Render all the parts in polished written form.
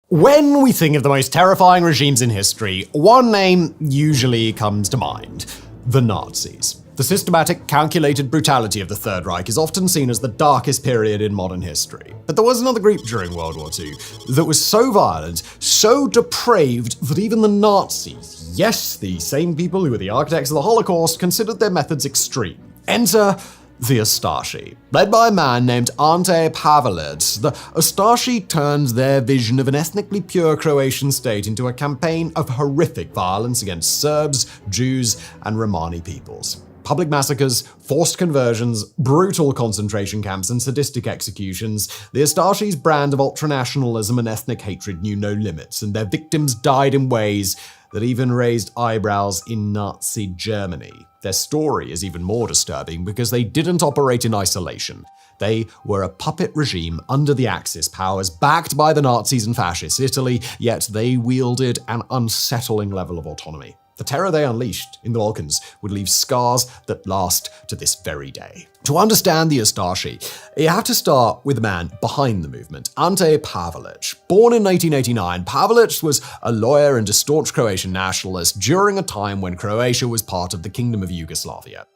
When we think of the most terrifying regimes in history, one name usually comes to mind: the Nazis. The systematic, calculated brutality of the Third Reich is often seen as the darkest period in modern history. But there was another group during World War II that was so violent, so depraved, that even the Nazis, yes, the same people who were the architects of the Holocaust, considered their methods extreme. Enter the Ustaši. Led by a man named Ante Pavelic, the Ustaši turned their vision of an ethnically pure Croatian state into a campaign of horrific violence against Serbs, Jews, and Romani peoples. Public massacres, forced conversions, brutal concentration camps, and sadistic executions, the Ustaši's brand of ultranationalism and ethnic hatred knew no limits, and their victims died in ways that even raised eyebrows in Nazi Germany. Their story is even more disturbing because they didn't operate in isolation. They were a puppet regime under the Axis powers, backed by the Nazis and fascist Italy, yet they wielded an unsettling level of autonomy. The terror they unleashed in the Balkans would leave scars that last to this very day. To understand the Ustaši, you have to start with the man behind the movement, Ante Pavelic. Born in 1889, Pavelic was a lawyer and a staunch Croatian nationalist during a time when Croatia was part of the Kingdom of Yugoslavia.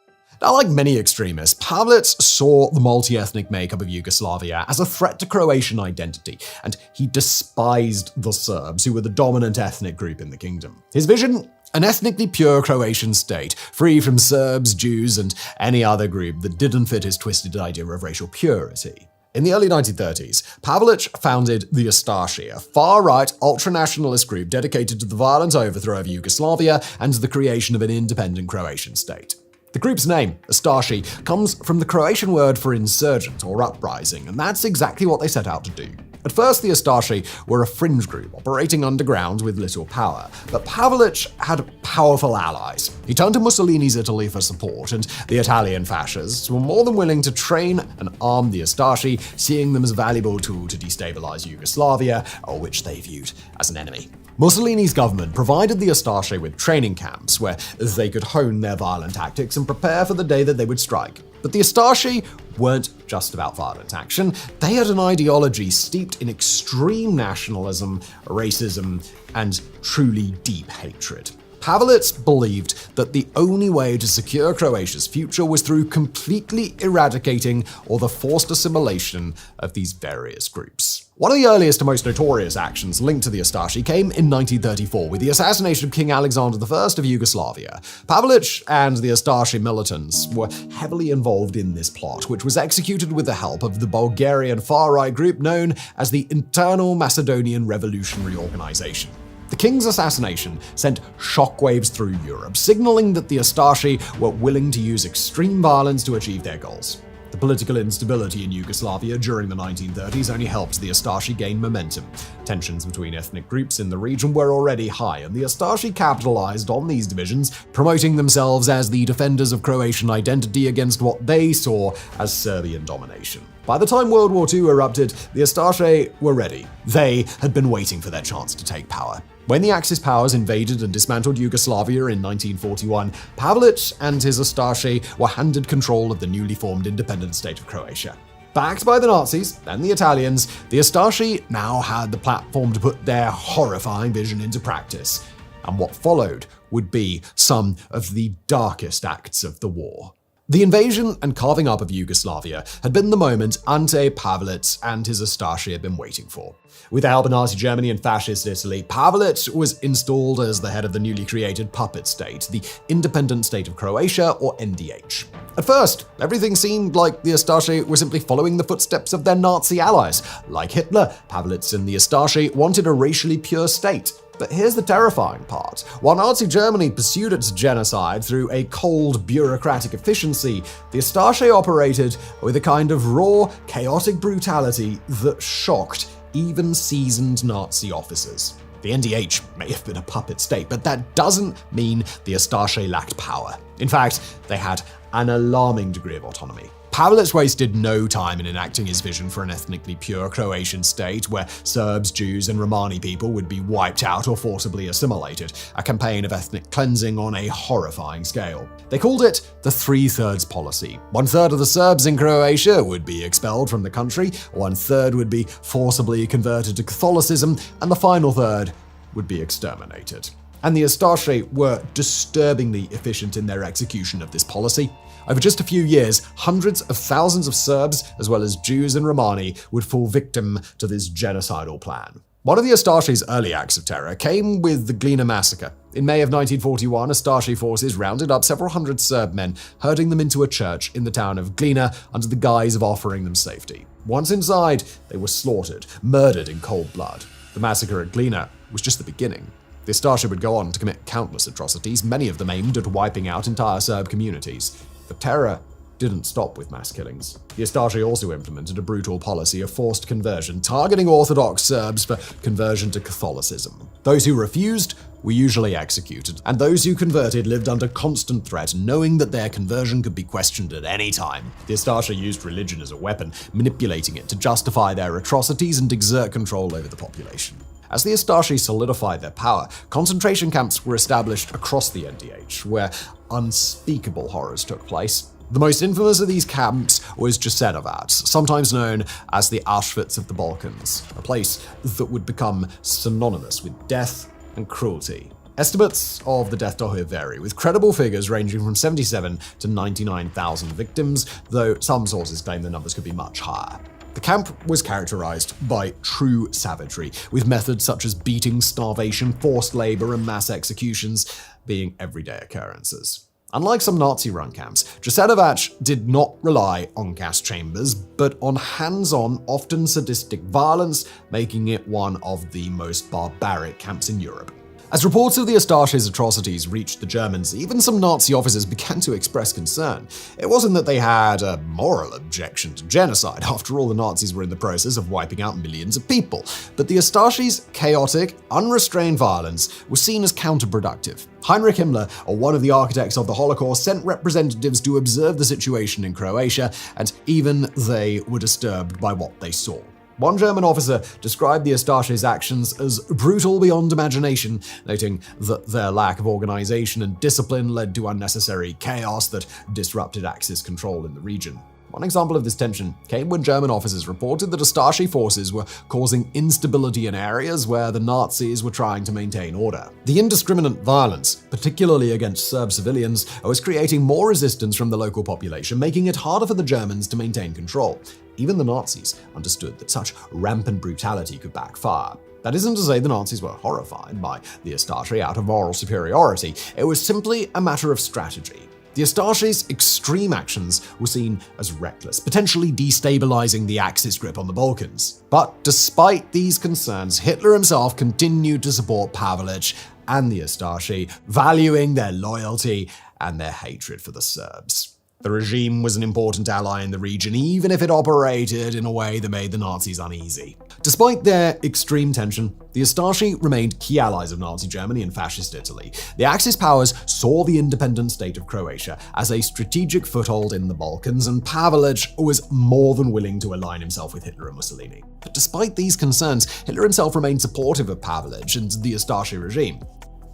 Now, like many extremists, Pavelic saw the multi-ethnic makeup of Yugoslavia as a threat to Croatian identity, and he despised the Serbs, who were the dominant ethnic group in the kingdom. His vision: an ethnically pure Croatian state, free from Serbs, Jews, and any other group that didn't fit his twisted idea of racial purity. In the early 1930s, Pavelic founded the Ustaši, a far-right, ultranationalist group dedicated to the violent overthrow of Yugoslavia and the creation of an independent Croatian state. The group's name, Ustaši, comes from the Croatian word for insurgent or uprising, and that's exactly what they set out to do. At first, the Ustaši were a fringe group operating underground with little power, but Pavelic had powerful allies. He turned to Mussolini's Italy for support, and the Italian fascists were more than willing to train and arm the Ustaši, seeing them as a valuable tool to destabilize Yugoslavia, which they viewed as an enemy. Mussolini's government provided the Ustaši with training camps where they could hone their violent tactics and prepare for the day that they would strike. But the Ustaši weren't just about violent action. They had an ideology steeped in extreme nationalism, racism, and truly deep hatred. Pavelic believed that the only way to secure Croatia's future was through completely eradicating or the forced assimilation of these various groups. One of the earliest and most notorious actions linked to the Ustaši came in 1934 with the assassination of King Alexander I of Yugoslavia. Pavelic and the Ustaši militants were heavily involved in this plot, which was executed with the help of the Bulgarian far-right group known as the Internal Macedonian Revolutionary Organization. The king's assassination sent shockwaves through Europe, signaling that the Ustaši were willing to use extreme violence to achieve their goals. The political instability in Yugoslavia during the 1930s only helped the Ustaši gain momentum. Tensions between ethnic groups in the region were already high, and the Ustaši capitalized on these divisions, promoting themselves as the defenders of Croatian identity against what they saw as Serbian domination. By the time World War II erupted, the Ustaši were ready. They had been waiting for their chance to take power. When the Axis powers invaded and dismantled Yugoslavia in 1941, Pavelic and his Ustaši were handed control of the newly formed independent state of Croatia. Backed by the Nazis and the Italians, the Ustaši now had the platform to put their horrifying vision into practice. And what followed would be some of the darkest acts of the war. The invasion and carving up of Yugoslavia had been the moment Ante Pavelic and his Ustaši had been waiting for. With the help of Nazi Germany and fascist Italy, Pavelic was installed as the head of the newly created puppet state, the Independent State of Croatia, or NDH. At first, everything seemed like the Ustaši were simply following the footsteps of their Nazi allies. Like Hitler, Pavelic and the Ustaši wanted a racially pure state. But here's the terrifying part. While Nazi Germany pursued its genocide through a cold, bureaucratic efficiency, the Ustaši operated with a kind of raw, chaotic brutality that shocked even seasoned Nazi officers. The NDH may have been a puppet state, but that doesn't mean the Ustaši lacked power. In fact, they had an alarming degree of autonomy. Pavelić wasted no time in enacting his vision for an ethnically pure Croatian state where Serbs, Jews, and Romani people would be wiped out or forcibly assimilated, a campaign of ethnic cleansing on a horrifying scale. They called it the 3/3 policy. 1/3 of the Serbs in Croatia would be expelled from the country, 1/3 would be forcibly converted to Catholicism, and the final third would be exterminated. And the Ustaša were disturbingly efficient in their execution of this policy. Over just a few years, hundreds of thousands of Serbs, as well as Jews and Romani, would fall victim to this genocidal plan. One of the Ustaša's early acts of terror came with the Glina massacre. In May of 1941, Ustaša forces rounded up several hundred Serb men, herding them into a church in the town of Glina under the guise of offering them safety. Once inside, they were slaughtered, murdered in cold blood. The massacre at Glina was just the beginning. The Ustaša would go on to commit countless atrocities, many of them aimed at wiping out entire Serb communities. The terror didn't stop with mass killings. The Ustaša also implemented a brutal policy of forced conversion, targeting Orthodox Serbs for conversion to Catholicism. Those who refused were usually executed, and those who converted lived under constant threat, knowing that their conversion could be questioned at any time. The Ustaša used religion as a weapon, manipulating it to justify their atrocities and exert control over the population. As the Ustaša solidified their power, concentration camps were established across the NDH, where unspeakable horrors took place. The most infamous of these camps was Jasenovac, sometimes known as the Auschwitz of the Balkans, a place that would become synonymous with death and cruelty. Estimates of the death toll vary, with credible figures ranging from 77 to 99,000 victims, though some sources claim the numbers could be much higher. The camp was characterized by true savagery, with methods such as beating, starvation, forced labor, and mass executions being everyday occurrences. Unlike some Nazi-run camps, Jasenovac did not rely on gas chambers, but on hands-on, often sadistic violence, making it one of the most barbaric camps in Europe. As reports of the Ustaša's atrocities reached the Germans, even some Nazi officers began to express concern. It wasn't that they had a moral objection to genocide. After all, the Nazis were in the process of wiping out millions of people. But the Ustaša's chaotic, unrestrained violence was seen as counterproductive. Heinrich Himmler, one of the architects of the Holocaust, sent representatives to observe the situation in Croatia, and even they were disturbed by what they saw. One German officer described the Ustaša's actions as brutal beyond imagination, noting that their lack of organization and discipline led to unnecessary chaos that disrupted Axis control in the region. One example of this tension came when German officers reported that Ustaša forces were causing instability in areas where the Nazis were trying to maintain order. The indiscriminate violence, particularly against Serb civilians, was creating more resistance from the local population, making it harder for the Germans to maintain control. Even the Nazis understood that such rampant brutality could backfire. That isn't to say the Nazis were horrified by the Ustaša out of moral superiority. It was simply a matter of strategy. The Ustaša's extreme actions were seen as reckless, potentially destabilizing the Axis grip on the Balkans. But despite these concerns, Hitler himself continued to support Pavelić and the Ustaša, valuing their loyalty and their hatred for the Serbs. The regime was an important ally in the region, even if it operated in a way that made the Nazis uneasy. Despite their extreme tension, the Ustaša remained key allies of Nazi Germany and Fascist Italy. The Axis powers saw the independent state of Croatia as a strategic foothold in the Balkans, and Pavelić was more than willing to align himself with Hitler and Mussolini. But despite these concerns, Hitler himself remained supportive of Pavelić and the Ustaša regime.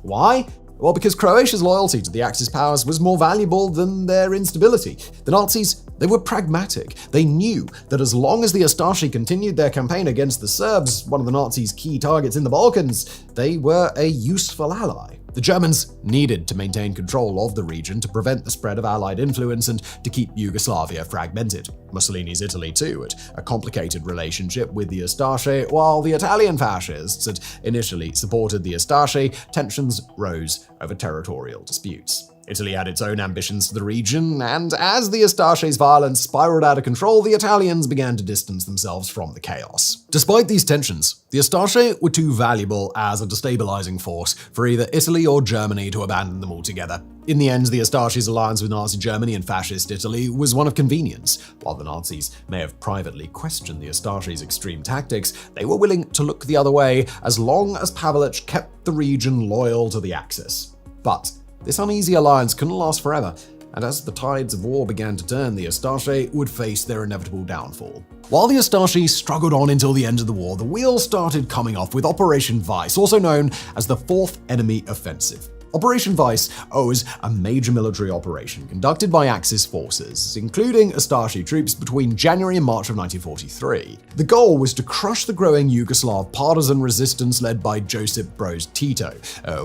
Why? Well, because Croatia's loyalty to the Axis powers was more valuable than their instability. The Nazis, they were pragmatic. They knew that as long as the Ustaša continued their campaign against the Serbs, one of the Nazis' key targets in the Balkans, they were a useful ally. The Germans needed to maintain control of the region to prevent the spread of Allied influence and to keep Yugoslavia fragmented. Mussolini's Italy, too, had a complicated relationship with the Ustaša. While the Italian fascists had initially supported the Ustaša, tensions rose over territorial disputes. Italy had its own ambitions for the region, and as the Ustaša's violence spiraled out of control, the Italians began to distance themselves from the chaos. Despite these tensions, the Ustaša were too valuable as a destabilizing force for either Italy or Germany to abandon them altogether. In the end, the Ustaša's alliance with Nazi Germany and Fascist Italy was one of convenience. While the Nazis may have privately questioned the Ustaša's extreme tactics, they were willing to look the other way as long as Pavelić kept the region loyal to the Axis. But this uneasy alliance couldn't last forever, and as the tides of war began to turn, the Ustaša would face their inevitable downfall. While the Ustaša struggled on until the end of the war, the wheels started coming off with Operation Vice, also known as the Fourth Enemy Offensive. Operation Vice was a major military operation conducted by Axis forces, including Ustaša troops between January and March of 1943. The goal was to crush the growing Yugoslav partisan resistance led by Josip Broz Tito,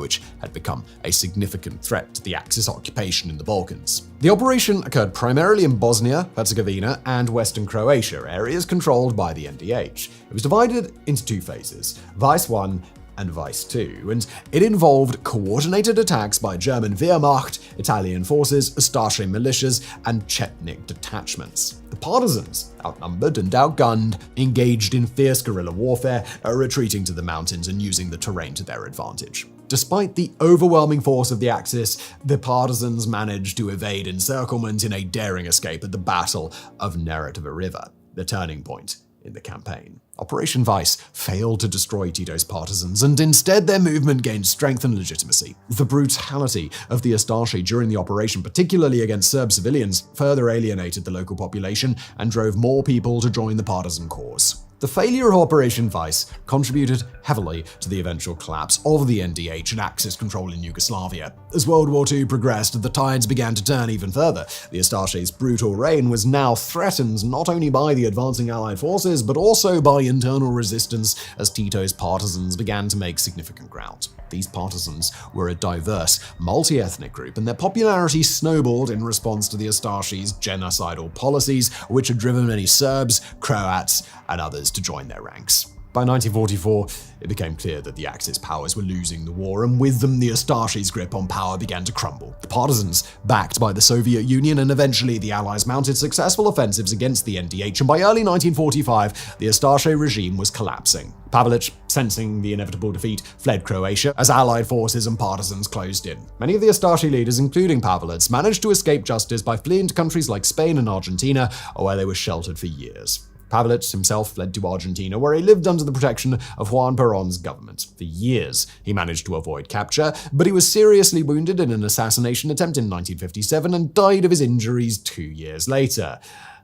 which had become a significant threat to the Axis occupation in the Balkans. The operation occurred primarily in Bosnia, Herzegovina, and Western Croatia, areas controlled by the NDH. It was divided into two phases, Vice 1 and Vice 2, and it involved coordinated attacks by German Wehrmacht, Italian forces, Ustaša militias, and Chetnik detachments. The partisans, outnumbered and outgunned, engaged in fierce guerrilla warfare, retreating to the mountains and using the terrain to their advantage. Despite the overwhelming force of the Axis, the partisans managed to evade encirclement in a daring escape at the Battle of Neretva River, the turning point in the campaign. Operation Vice failed to destroy Tito's partisans, and instead their movement gained strength and legitimacy. The brutality of the Ustaša during the operation, particularly against Serb civilians, further alienated the local population and drove more people to join the partisan cause. The failure of Operation Vice contributed heavily to the eventual collapse of the NDH and Axis control in Yugoslavia. As World War II progressed, the tides began to turn even further. The Ustaša's brutal reign was now threatened not only by the advancing Allied forces, but also by internal resistance as Tito's partisans began to make significant ground. These partisans were a diverse, multi-ethnic group, and their popularity snowballed in response to the Ustaša's genocidal policies, which had driven many Serbs, Croats, and others to join their ranks. By 1944, it became clear that the Axis powers were losing the war, and with them the Ustaša's grip on power began to crumble. The partisans, backed by the Soviet Union and eventually the Allies, mounted successful offensives against the NDH, and by early 1945, the Ustaša regime was collapsing. Pavelić, sensing the inevitable defeat, fled Croatia as Allied forces and partisans closed in. Many of the Ustaša leaders, including Pavelić, managed to escape justice by fleeing to countries like Spain and Argentina, where they were sheltered for years. Pavelić himself fled to Argentina, where he lived under the protection of Juan Perón's government. For years, he managed to avoid capture, but he was seriously wounded in an assassination attempt in 1957 and died of his injuries 2 years later.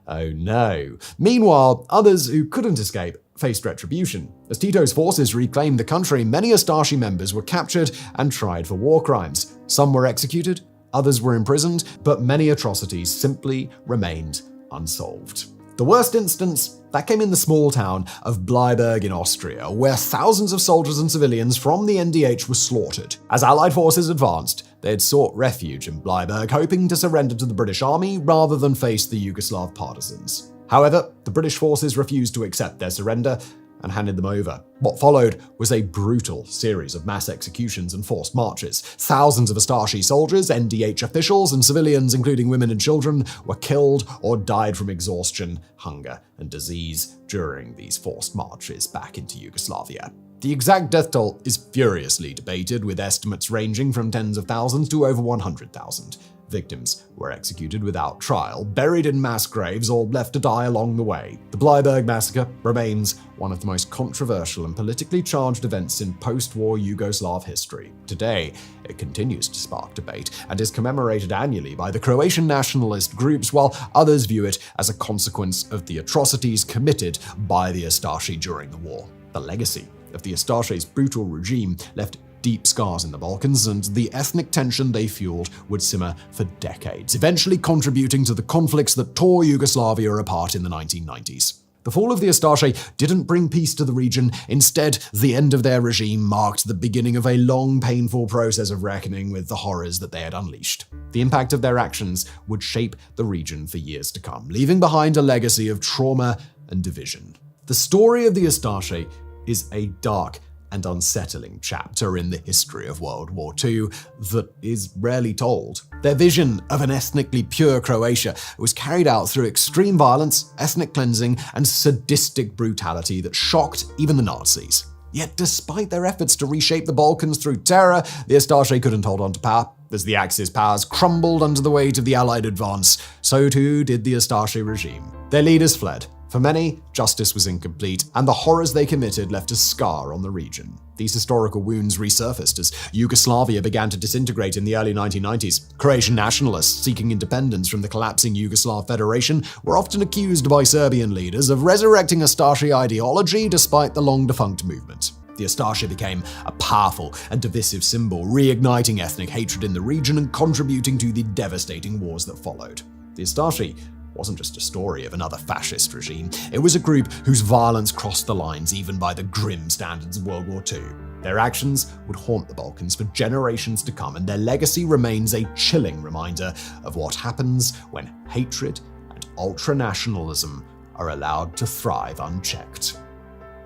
Oh no. Meanwhile, others who couldn't escape faced retribution. As Tito's forces reclaimed the country, many Ustaša members were captured and tried for war crimes. Some were executed, others were imprisoned, but many atrocities simply remained unsolved. The worst instance, that came in the small town of Bleiburg in Austria, where thousands of soldiers and civilians from the NDH were slaughtered. As Allied forces advanced, they had sought refuge in Bleiburg, hoping to surrender to the British Army rather than face the Yugoslav partisans. However, the British forces refused to accept their surrender and handed them over. What followed was a brutal series of mass executions and forced marches. Thousands of Ustaša soldiers, NDH officials, and civilians, including women and children, were killed or died from exhaustion, hunger, and disease during these forced marches back into Yugoslavia. The exact death toll is furiously debated, with estimates ranging from tens of thousands to over 100,000. Victims were executed without trial, buried in mass graves, or left to die along the way. The Bleiburg massacre remains one of the most controversial and politically charged events in post-war Yugoslav history. Today, it continues to spark debate and is commemorated annually by the Croatian nationalist groups, while others view it as a consequence of the atrocities committed by the Ustaša during the war. The legacy of the Ustaša's brutal regime left deep scars in the Balkans, and the ethnic tension they fueled would simmer for decades, eventually contributing to the conflicts that tore Yugoslavia apart in the 1990s. The fall of the Ustaša didn't bring peace to the region. Instead, the end of their regime marked the beginning of a long, painful process of reckoning with the horrors that they had unleashed. The impact of their actions would shape the region for years to come, leaving behind a legacy of trauma and division. The story of the Ustaša is a dark and unsettling chapter in the history of World War II that is rarely told. Their vision of an ethnically pure Croatia was carried out through extreme violence, ethnic cleansing, and sadistic brutality that shocked even the Nazis. Yet despite their efforts to reshape the Balkans through terror, the Ustaša couldn't hold on to power. As the Axis powers crumbled under the weight of the Allied advance, so too did the Ustaša regime. Their leaders fled, For many, justice was incomplete, and the horrors they committed left a scar on the region. These historical wounds resurfaced as Yugoslavia began to disintegrate in the early 1990s. Croatian nationalists seeking independence from the collapsing Yugoslav Federation were often accused by Serbian leaders of resurrecting Ustaša ideology despite the long-defunct movement. The Ustaša became a powerful and divisive symbol, reigniting ethnic hatred in the region and contributing to the devastating wars that followed. The Ustaša wasn't just a story of another fascist regime. It was a group whose violence crossed the lines even by the grim standards of World War II. Their actions would haunt the Balkans for generations to come, and their legacy remains a chilling reminder of what happens when hatred and ultranationalism are allowed to thrive unchecked.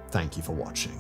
Thank you for watching.